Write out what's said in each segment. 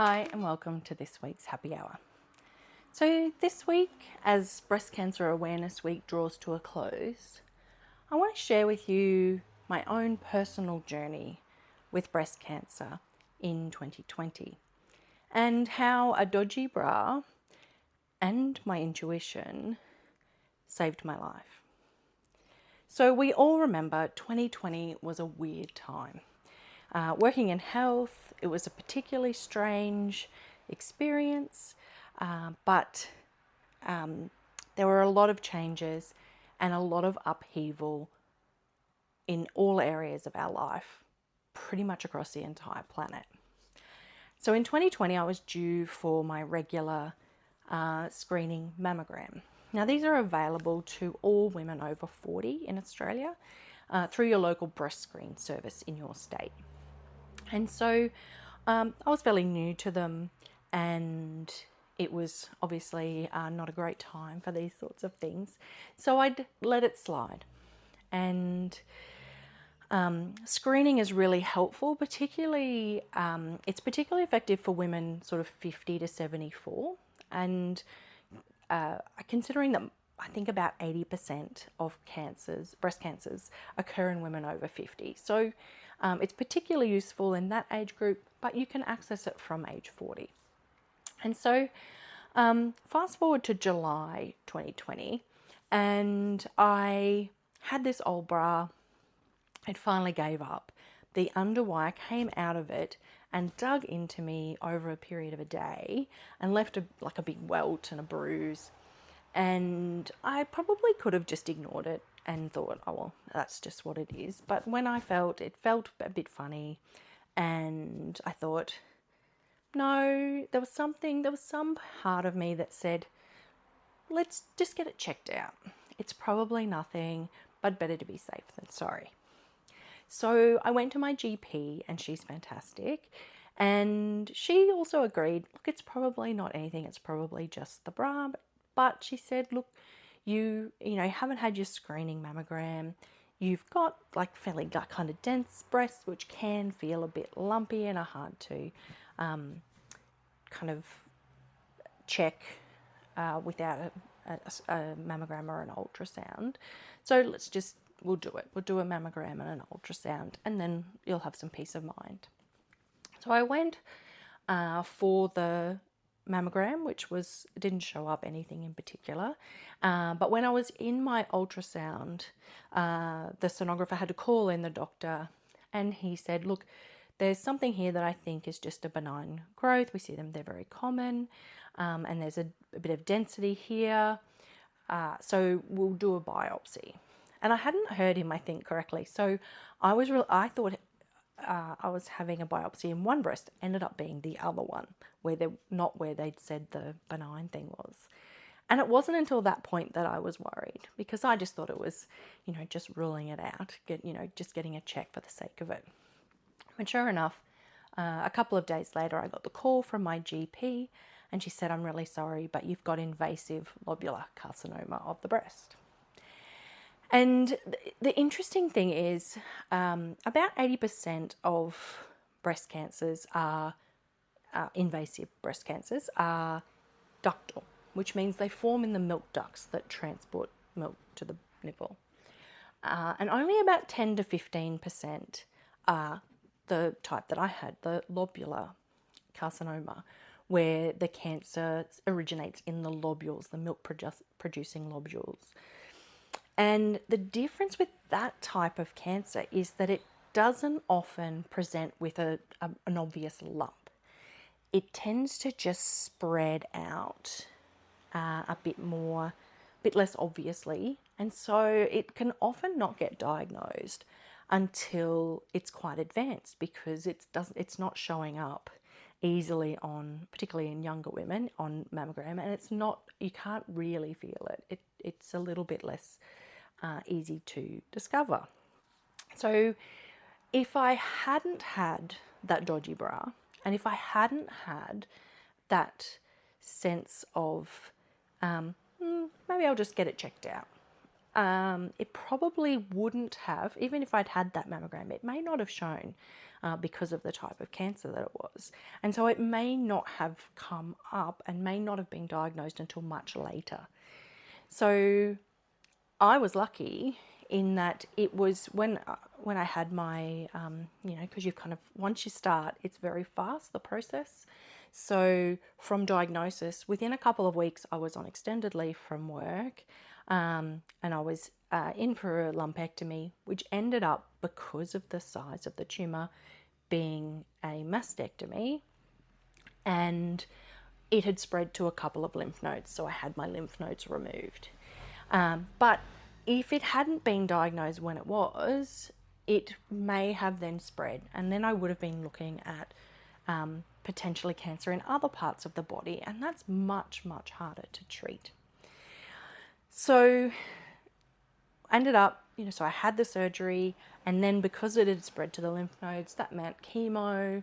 Hi and welcome to this week's Happy Hour. So this week, as Breast Cancer Awareness Week draws to a close, I want to share with you my own personal journey with breast cancer in 2020 and how a dodgy bra and my intuition saved my life. So we all remember 2020 was a weird time. Working in health, it was a particularly strange experience, but there were a lot of changes and a lot of upheaval in all areas of our life, pretty much across the entire planet. So in 2020, I was due for my regular screening mammogram. Now, these are available to all women over 40 in Australia through your local breast screen service in your state. And so I was fairly new to them, and it was obviously not a great time for these sorts of things. So I'd let it slide. And screening is really helpful, particularly, it's particularly effective for women sort of 50 to 74. And considering that I think about 80% of cancers, breast cancers, occur in women over 50. So it's particularly useful in that age group, but you can access it from age 40. And so fast forward to July 2020, and I had this old bra. It finally gave up. The underwire came out of it and dug into me over a period of a day and left like a big welt and a bruise. And I probably could have just ignored it and thought, oh, well, that's just what it is. But when I felt, it felt a bit funny. And I thought, no, there was some part of me that said, let's just get it checked out. It's probably nothing, but better to be safe than sorry. So I went to my GP, and she's fantastic. And she also agreed, look, it's probably not anything. It's probably just the bra. But she said, look, you haven't had your screening mammogram. You've got like fairly kind of dense breasts, which can feel a bit lumpy and are hard to kind of check without a mammogram or an ultrasound. So we'll do it. We'll do a mammogram and an ultrasound, and then you'll have some peace of mind. So I went for the mammogram, which didn't show up anything in particular. But when I was in my ultrasound, the sonographer had to call in the doctor, and he said, look, there's something here that I think is just a benign growth. We see them, they're very common, and there's a bit of density here. So we'll do a biopsy. And I hadn't heard him, I think, correctly. So I thought I was having a biopsy in one breast, ended up being the other one, not where they'd said the benign thing was. And it wasn't until that point that I was worried, because I just thought it was, just ruling it out, just getting a check for the sake of it. But sure enough, a couple of days later, I got the call from my GP, and she said, I'm really sorry, but you've got invasive lobular carcinoma of the breast. And the interesting thing is about 80% of breast cancers invasive breast cancers are ductal, which means they form in the milk ducts that transport milk to the nipple. And only about 10 to 15% are the type that I had, the lobular carcinoma, where the cancer originates in the lobules, the milk producing lobules. And the difference with that type of cancer is that it doesn't often present with an obvious lump. It tends to just spread out a bit less obviously. And so it can often not get diagnosed until it's quite advanced, because it's not showing up easily particularly in younger women, on mammogram, and you can't really feel it. It's a little bit less easy to discover. So if I hadn't had that dodgy bra, and if I hadn't had that sense of maybe I'll just get it checked out, it probably wouldn't have, even if I'd had that mammogram, it may not have shown because of the type of cancer that it was. And so it may not have come up and may not have been diagnosed until much later. So I was lucky in that it was when I had my, because you kind of, once you start, it's very fast, the process. So from diagnosis, within a couple of weeks, I was on extended leave from work, and I was in for a lumpectomy, which ended up, because of the size of the tumour, being a mastectomy, and it had spread to a couple of lymph nodes, so I had my lymph nodes removed. But if it hadn't been diagnosed when it was, it may have then spread, and then I would have been looking at potentially cancer in other parts of the body, and that's much, much harder to treat. So ended up, so I had the surgery, and then because it had spread to the lymph nodes, that meant chemo,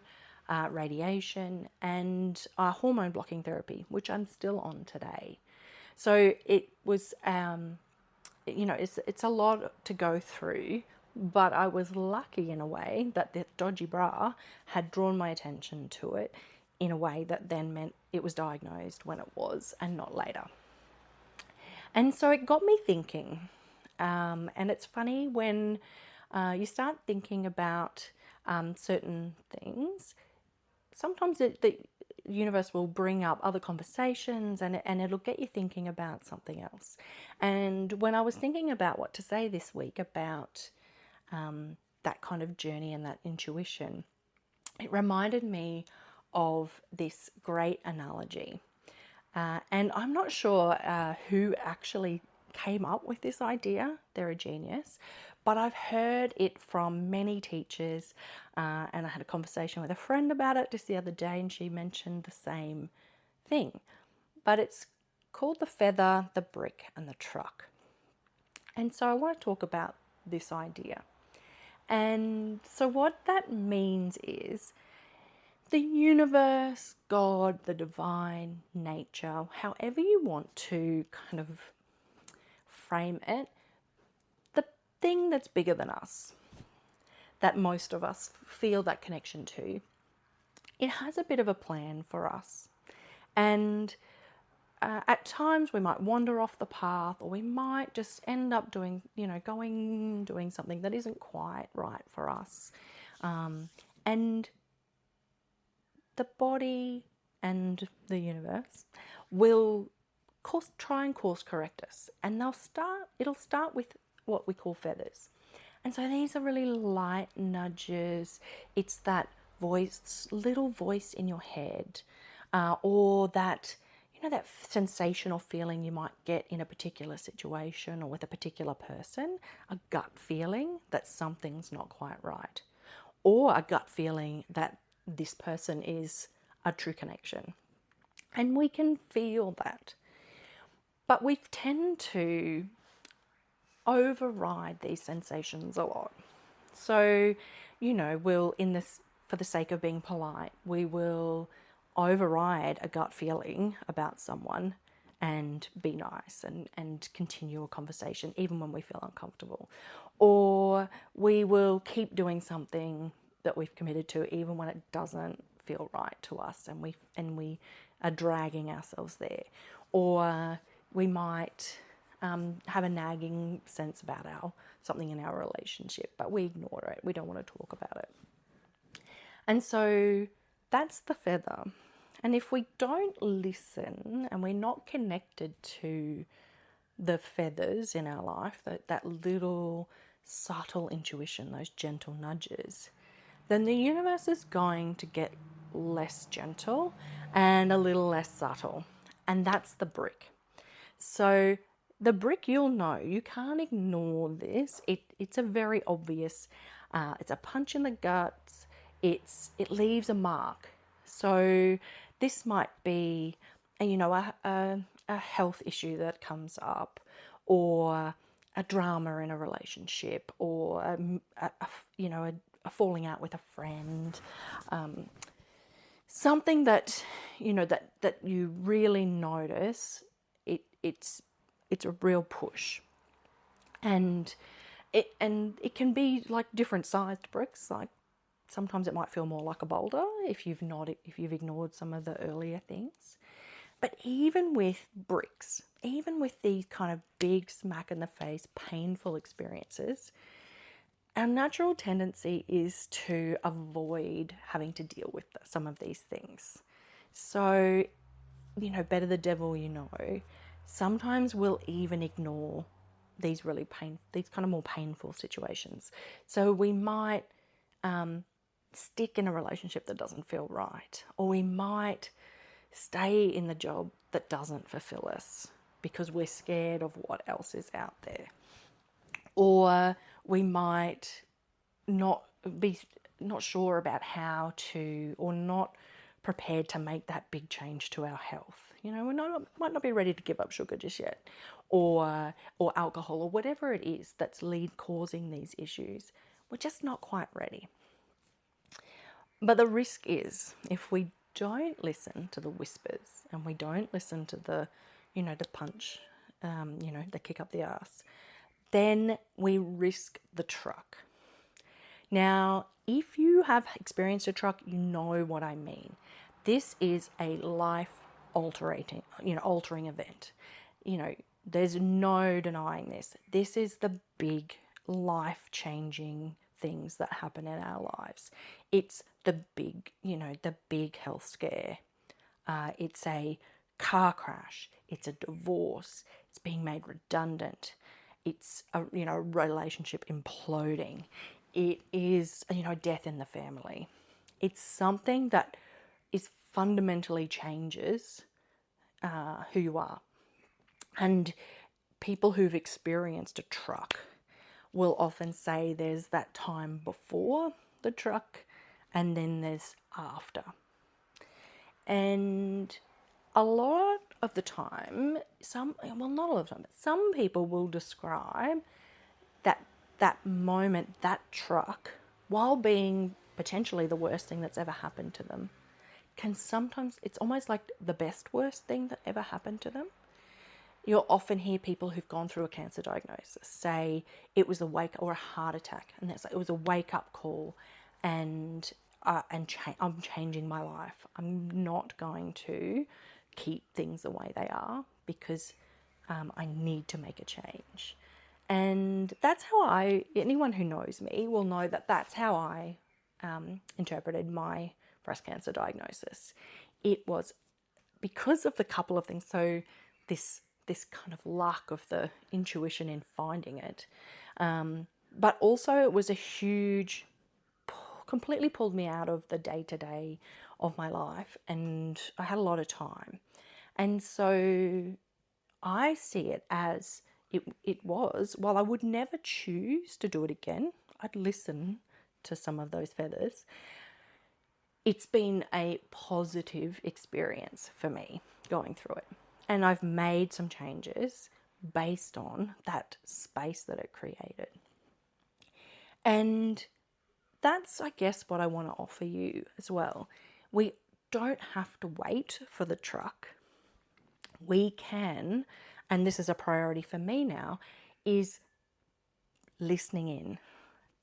radiation, and hormone blocking therapy, which I'm still on today. So it was, it's a lot to go through, but I was lucky in a way that the dodgy bra had drawn my attention to it in a way that then meant it was diagnosed when it was and not later. And so it got me thinking. And it's funny when you start thinking about certain things, sometimes the universe will bring up other conversations and it'll get you thinking about something else. And when I was thinking about what to say this week about that kind of journey and that intuition, it reminded me of this great analogy. And I'm not sure who actually came up with this idea. They're a genius. But I've heard it from many teachers, and I had a conversation with a friend about it just the other day, and she mentioned the same thing. But it's called the feather, the brick, and the truck. And so I want to talk about this idea. And so what that means is the universe, God, the divine, nature, however you want to kind of frame it, the thing that's bigger than us, that most of us feel that connection to, it has a bit of a plan for us. And at times we might wander off the path, or we might just end up doing something that isn't quite right for us. And the body and the universe will try and course correct us, and it'll start with what we call feathers. And so these are really light nudges. It's that little voice in your head, or that that sensational feeling you might get in a particular situation or with a particular person, a gut feeling that something's not quite right, or a gut feeling that this person is a true connection. And we can feel that. But we tend to override these sensations a lot. So, we'll, for the sake of being polite, we will override a gut feeling about someone and be nice and continue a conversation even when we feel uncomfortable. Or we will keep doing something that we've committed to even when it doesn't feel right to us, and we are dragging ourselves there. Or we might have a nagging sense about something in our relationship, but we ignore it. We don't want to talk about it. And so that's the feather. And if we don't listen and we're not connected to the feathers in our life, that little subtle intuition, those gentle nudges, then the universe is going to get less gentle and a little less subtle. And that's the brick. So the brick, you'll know, you can't ignore this. It's a very obvious, it's a punch in the guts. It leaves a mark. So this might be, a health issue that comes up, or a drama in a relationship, or a falling out with a friend, something that that you really notice. It's a real push. And it can be like different sized bricks. Like sometimes it might feel more like a boulder if you've ignored some of the earlier things. But even with bricks, even with these kind of big smack in the face painful experiences, our natural tendency is to avoid having to deal with some of these things. So, better the devil you know. Sometimes we'll even ignore these kind of more painful situations. So we might stick in a relationship that doesn't feel right, or we might stay in the job that doesn't fulfill us because we're scared of what else is out there, or we might not be not sure about how to, or not prepared to make that big change to our health. Might not be ready to give up sugar just yet, or alcohol, or whatever it is that's causing these issues. We're just not quite ready. But the risk is, if we don't listen to the whispers and we don't listen to the punch, the kick up the ass, then we risk the truck. Now, if you have experienced a truck, you know what I mean. This is a altering event. There's no denying this. This is the big life-changing things that happen in our lives. It's the big health scare. It's a car crash. It's a divorce. It's being made redundant. It's a relationship imploding. It is death in the family. It's something that is fundamentally changes who you are. And people who've experienced a truck will often say there's that time before the truck and then there's after. And a lot of the time, not all of the time, but some people will describe that moment, that truck, while being potentially the worst thing that's ever happened to them, it's almost like the best worst thing that ever happened to them. You'll often hear people who've gone through a cancer diagnosis say it was or a heart attack, and that's like, it was a wake up call, and I'm changing my life. I'm not going to keep things the way they are because I need to make a change. And that's how anyone who knows me will know that that's how I interpreted my breast cancer diagnosis. It was because of the couple of things. So this kind of luck of the intuition in finding it, but also it was a huge, completely pulled me out of the day-to-day of my life, and I had a lot of time. And so I see it as it was, while I would never choose to do it again, I'd listen to some of those feathers. It's been a positive experience for me going through it. And I've made some changes based on that space that it created. And that's, I guess, what I want to offer you as well. We don't have to wait for the truck. We can, and this is a priority for me now, is listening in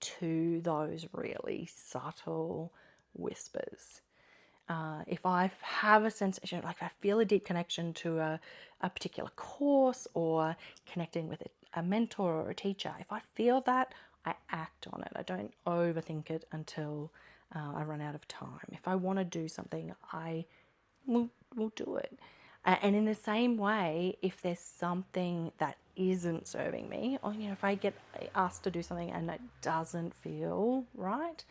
to those really subtle whispers. If I have a sensation, like if I feel a deep connection to a particular course, or connecting with a mentor or a teacher, if I feel that, I act on it. I don't overthink it until I run out of time. If I want to do something, I will do it. And in the same way, if there's something that isn't serving me, or if I get asked to do something and it doesn't feel right,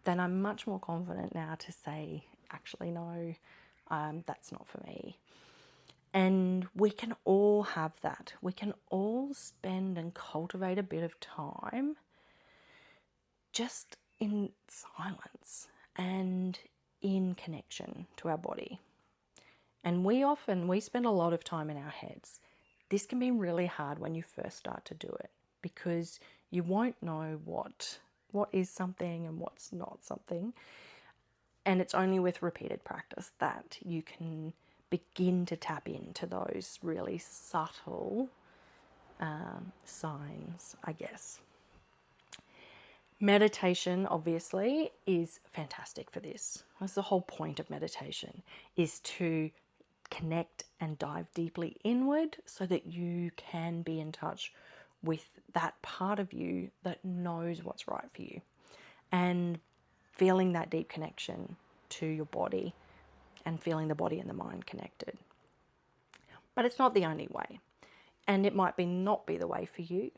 then I'm much more confident now to say, actually, no, that's not for me. And we can all have that. We can all spend and cultivate a bit of time just in silence and in connection to our body. And we spend a lot of time in our heads. This can be really hard when you first start to do it, because you won't know what is something and what's not something. And it's only with repeated practice that you can begin to tap into those really subtle signs, I guess. Meditation, obviously, is fantastic for this. That's the whole point of meditation, is to connect and dive deeply inward so that you can be in touch with that part of you that knows what's right for you, and feeling that deep connection to your body and feeling the body and the mind connected. But it's not the only way, and it might not be the way for you.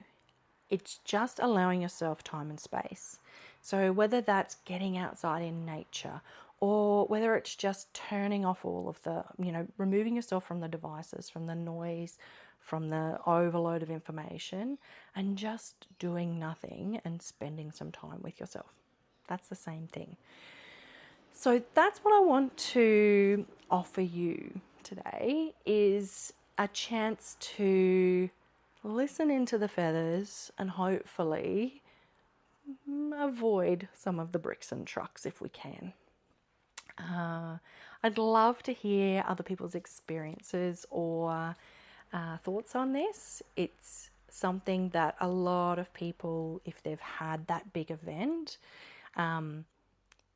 It's just allowing yourself time and space. So whether that's getting outside in nature, or whether it's just turning off all of the, removing yourself from the devices, from the noise, from the overload of information, and just doing nothing and spending some time with yourself. That's the same thing. So that's what I want to offer you today, is a chance to listen into the feathers and hopefully avoid some of the bricks and trucks if we can. I'd love to hear other people's experiences or thoughts on this. It's something that a lot of people, if they've had that big event,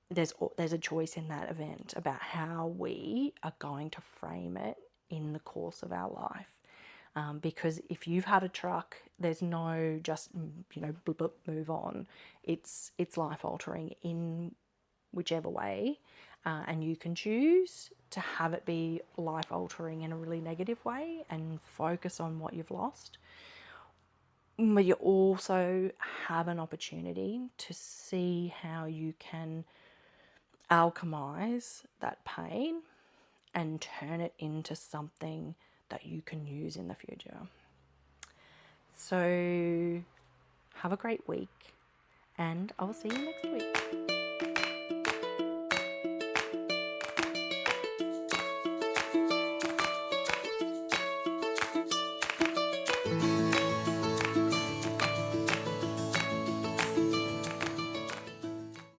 there's a choice in that event about how we are going to frame it in the course of our life. Because if you've had a truck, there's no just, blip, blip, move on. It's life altering in whichever way. And you can choose to have it be life altering in a really negative way and focus on what you've lost. But you also have an opportunity to see how you can alchemize that pain and turn it into something that you can use in the future. So have a great week, and I will see you next week.